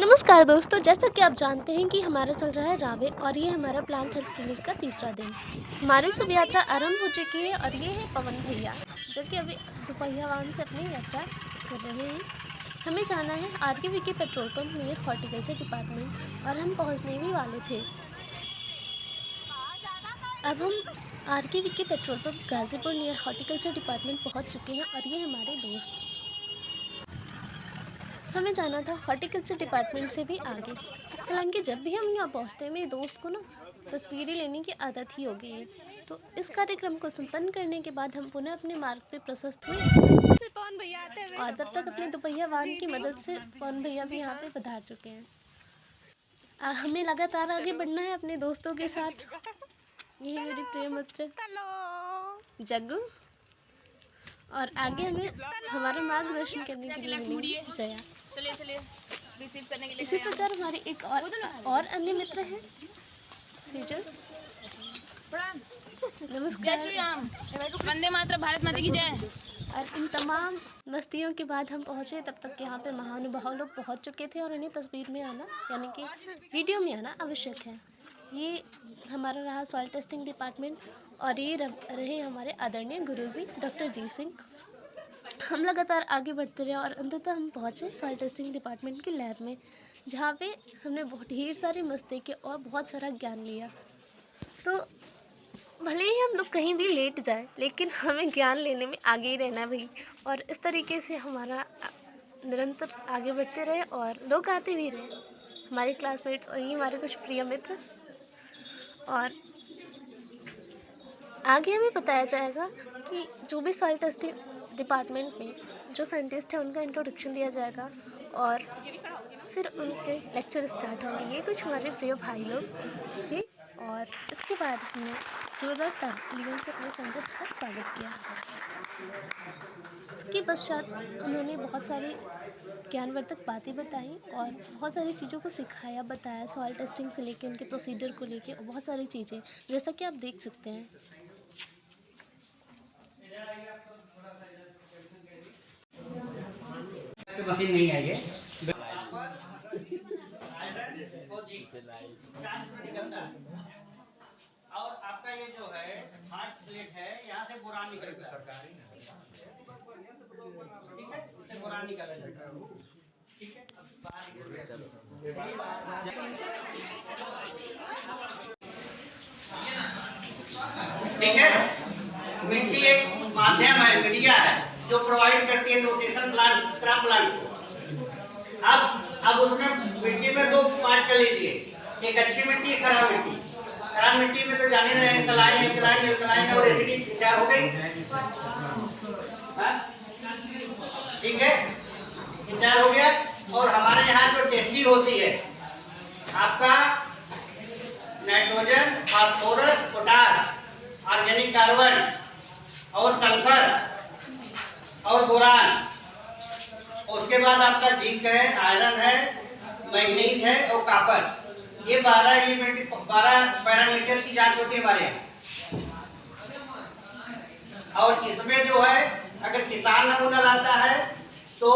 नमस्कार दोस्तों, जैसा कि आप जानते हैं कि हमारा चल रहा है रावे और ये हमारा प्लांट हेल्थ क्लिनिक का तीसरा दिन। हमारी शुभ यात्रा आरंभ हो चुकी है और ये है पवन भैया जो कि अभी दोपहिया वाहन से अपनी यात्रा कर रहे हैं। हमें जाना है RKV petrol pump near horticulture department और हम पहुंचने भी वाले थे। अब हम RKV petrol pump Ghazipur near horticulture department पहुँच चुके हैं और ये हमारे दोस्त। हमें जाना था हॉर्टिकल्चर डिपार्टमेंट से भी आगे। हालांकि जब भी हम यहाँ पहुँचते हैं मेरे दोस्त को ना तस्वीरें लेने की आदत ही हो गई है। तो इस कार्यक्रम को संपन्न करने के बाद हम पुनः अपने मार्ग पे प्रशस्त हुए और तब तक अपने दोपहिया वाहन की मदद से पवन भैया भी यहाँ पे पधार चुके हैं। हमें लगातार आगे बढ़ना है अपने दोस्तों के साथ। ये है मेरी प्रिय मित्र जग्गू और आगे हमें हमारा मार्गदर्शन करने के लिए मिलेंगी जया। चलिए रिसीव करने के लिए। इसी प्रकार हमारे एक और अन्य मित्र हैं सेजल। नमस्कार। जय श्री राम, वंदे मातरम, भारत माता की जय। और इन तमाम मस्तियों के बाद हम पहुँचे, तब तक यहाँ पे महानुभाव लोग पहुँच चुके थे और इन्हें तस्वीर में आना यानी कि वीडियो में आना आवश्यक है। ये हमारा रहा सॉइल टेस्टिंग डिपार्टमेंट और ये रहे हमारे आदरणीय गुरुजी डॉक्टर जी सिंह। हम लगातार आगे बढ़ते रहे और अंततः हम पहुँचे सॉइल टेस्टिंग डिपार्टमेंट की लैब में, जहाँ पे हमने बहुत ढेर सारे मस्ते के और बहुत सारा ज्ञान लिया। तो भले ही हम लोग कहीं भी लेट जाए लेकिन हमें ज्ञान लेने में आगे ही रहना भाई। और इस तरीके से हमारा निरंतर आगे बढ़ते रहे और लोग आते भी रहे, हमारे क्लासमेट्स और ये हमारे कुछ प्रिय मित्र। और आगे हमें बताया जाएगा कि जो भी सॉइल टेस्टिंग डिपार्टमेंट में जो साइंटिस्ट है उनका इंट्रोडक्शन दिया जाएगा और फिर उनके लेक्चर स्टार्ट होंगे। ये कुछ हमारे प्रिय भाई लोग थे और इसके बाद हमने जोरदार तालियों से अपने साइंटिस्ट का स्वागत किया। इसके पश्चात उन्होंने बहुत सारी ज्ञानवर्धक बातें बताई और बहुत सारी चीज़ों को सिखाया, बताया, सॉइल टेस्टिंग से लेके उनके प्रोसीजर को लेके और बहुत सारी चीज़ें, जैसा कि आप देख सकते हैं। मशीन नहीं है ये और आपका ये जो है हार्ट प्लेट है, यहाँ से बोरान निकलेगा सरकारी, ठीक है, इससे बोरान निकाला जाएगा, ठीक है। ठीक है, मिट्टी एक माध्यम है, मीडिया है जो प्रोवाइड करती है न्यूट्रिशन प्लांट, क्रॉप प्लांट को। अब उसमें मिट्टी में दो पार्ट कर लीजिए, एक अच्छी मिट्टी, एक खराब मिट्टी। खराब मिट्टी में तो जाने रहे सलाइन, एल्कलाइन और एसिडिक विचार हो गई, ठीक है, विचार हो गया। और हमारे यहाँ जो टेस्टिंग होती है आपका nitrogen, phosphorus, potash, organic carbon और सल्फर और बोरान, उसके बाद आपका जिंक है, आयरन है, मैग्नीज है और कॉपर। ये 12 पैरामीटर की जांच होती है हमारे यहाँ। और इसमें जो है अगर किसान नमूना लाता है तो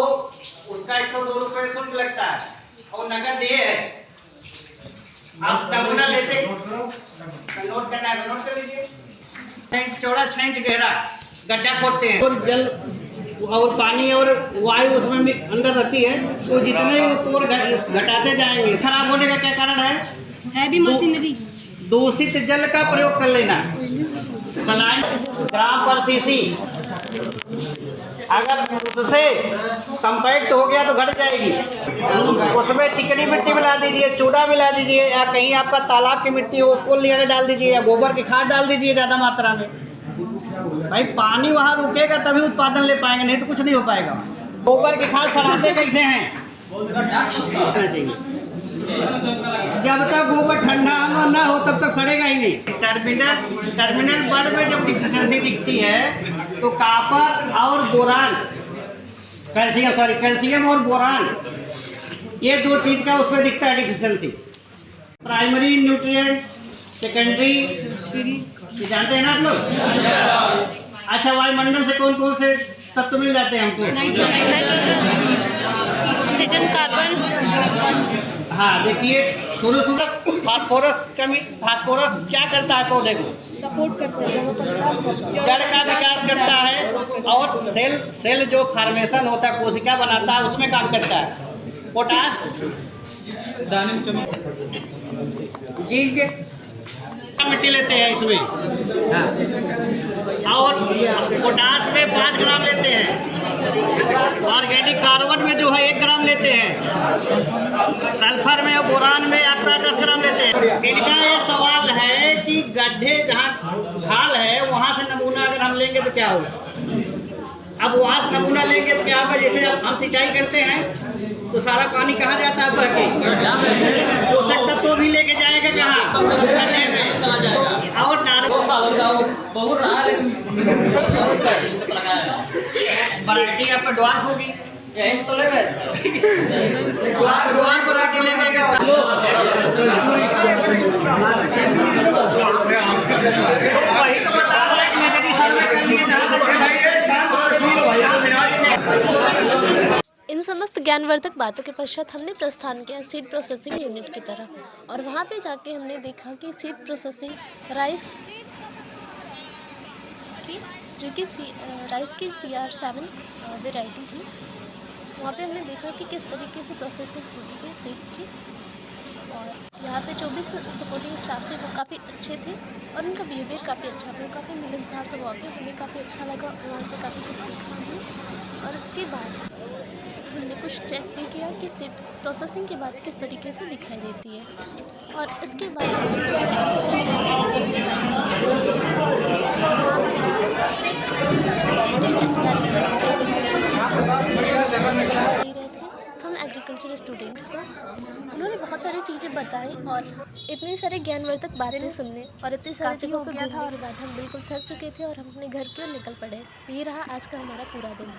उसका 102 रुपये शुल्क लगता है और नगद ये है। आप नमूना लेते, नोट करना है तो नोट कर लीजिए। 6 इंच चौड़ा, 6 इंच गहरा गड्ढा खोदते हैं और जल और पानी और वायु उसमें भी अंदर रहती है, तो जितने ऊपर घटाते जाएंगे। खराब होने का क्या कारण है भी मशीनरी, दूषित जल का प्रयोग कर लेना। सलाइन ग्राम पर सीसी, अगर उससे कंपैक्ट हो गया तो घट जाएगी। उसमें चिकनी मिट्टी मिला दीजिए, चूड़ा मिला दीजिए, या कहीं आपका तालाब की मिट्टी हो उसको लेकर डाल दीजिए, या गोबर की खाद डाल दीजिए ज़्यादा मात्रा में। भाई पानी वहाँ रुकेगा तभी उत्पादन ले पाएंगे, नहीं तो कुछ नहीं हो पाएगा। गोबर की खाद सड़ाते कैसे हैं चाहिए, जब तक गोबर ठंडा ना हो तब तक सड़ेगा ही नहीं। टर्मिनल बर्ड में जब डिफिशियंसी दिखती है तो कॉपर और बोरान, कैल्शियम और बोरान, ये दो चीज का उसमें दिखता है डिफिशियंसी। प्राइमरी न्यूट्रिएंट, सेकेंडरी, ये जानते हैं ना आप लोग। अच्छा, वायुमंडल से कौन कौन से तत्व मिल जाते हैं हमको? नाइट्रोजन, ऑक्सीजन, कार्बन, हाँ देखिए, शुरू फास्फोरस फास्फोरस क्या करता है पौधे को? सपोर्ट करते हैं, जड़ का विकास करता है, और सेल जो फॉर्मेशन होता है, कोशिका बनाता है, उसमें काम करता है। पोटास जिंक मिट्टी लेते हैं इसमें, और पोटास में 5 ग्राम लेते हैं, ऑर्गेनिक कार्बन में जो है 1 ग्राम लेते हैं, सल्फर में और बोरान में आपका 10 ग्राम लेते हैं। इनका ये सवाल है कि गड्ढे जहाँ खाल है वहाँ से नमूना अगर हम लेंगे तो क्या होगा? अब वहाँ से नमूना लेंगे तो क्या होगा? जैसे अब हम सिंचाई करते हैं तो सारा पानी कहाँ जाता है बह के? पोषक तत्व तो भी लेके जाएगा कहाँ? गड्ढे में। और वैरायटी आपका ड्वार्फ होगी, ड्वार्फ वैरायटी लेंगे वही तो बता रहा है कि नजरी सर्वे कर लिए इन समस्त ज्ञानवर्धक बातों के पश्चात हमने प्रस्थान किया सीड प्रोसेसिंग यूनिट की तरफ, और वहाँ पे जाके हमने देखा कि सीड प्रोसेसिंग राइस की जो कि राइस की CR7 वेराइटी थी। वहाँ पे हमने देखा कि किस तरीके से प्रोसेसिंग होती है सीड की, और यहाँ पे जो भी सपोर्टिंग स्टाफ थे वो काफ़ी अच्छे थे और उनका बिहेवियर काफ़ी अच्छा था, काफ़ी मिलनसार स्वभाव के। हमें काफ़ी अच्छा लगा, वहाँ से काफ़ी कुछ सीखा हमने। और उसके बाद हमने कुछ चेक भी किया कि सीड प्रोसेसिंग के बाद किस तरीके से दिखाई देती है, और इसके बाद हम एग्रीकल्चर स्टूडेंट्स को उन्होंने बहुत सारी चीज़ें बताई, और इतनी सारे ज्ञानवर्धक बातें सुनने और इतनी सारी जगहों पर घूमने के बाद हम बिल्कुल थक चुके थे और हम अपने घर की ओर निकल पड़े। ये रहा आज का हमारा पूरा दिन।